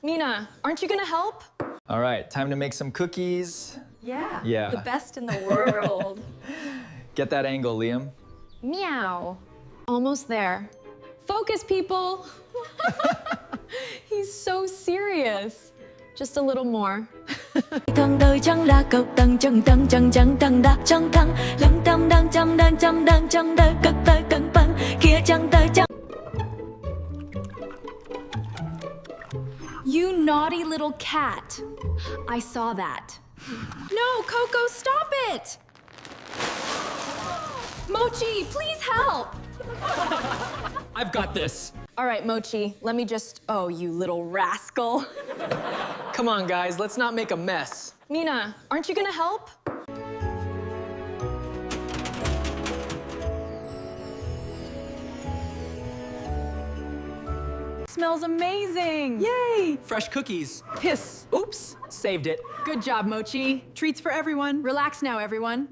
Mina, aren't you gonna help? All right, time to make some cookies. Yeah. The best in the world. Get that angle, Liam. Meow. Almost there. Focus, people. He's so serious. Just a little more. Thân đời chẳng là cầu tầng chân tầng chân chân tầng đã chân thăng lưng tâm đang chăm đang chân đời cực tới cân bằng kia chân đời chân. You naughty little cat. I saw that. No, Coco, stop it! Mochi, please help! I've got this. All right, Mochi, let me just... Oh, you little rascal. Come on, guys, let's not make a mess. Mina, aren't you gonna help? Smells amazing! Yay! Fresh cookies. Hiss. Oops, saved it. Good job, Mochi. Treats for everyone. Relax now, everyone.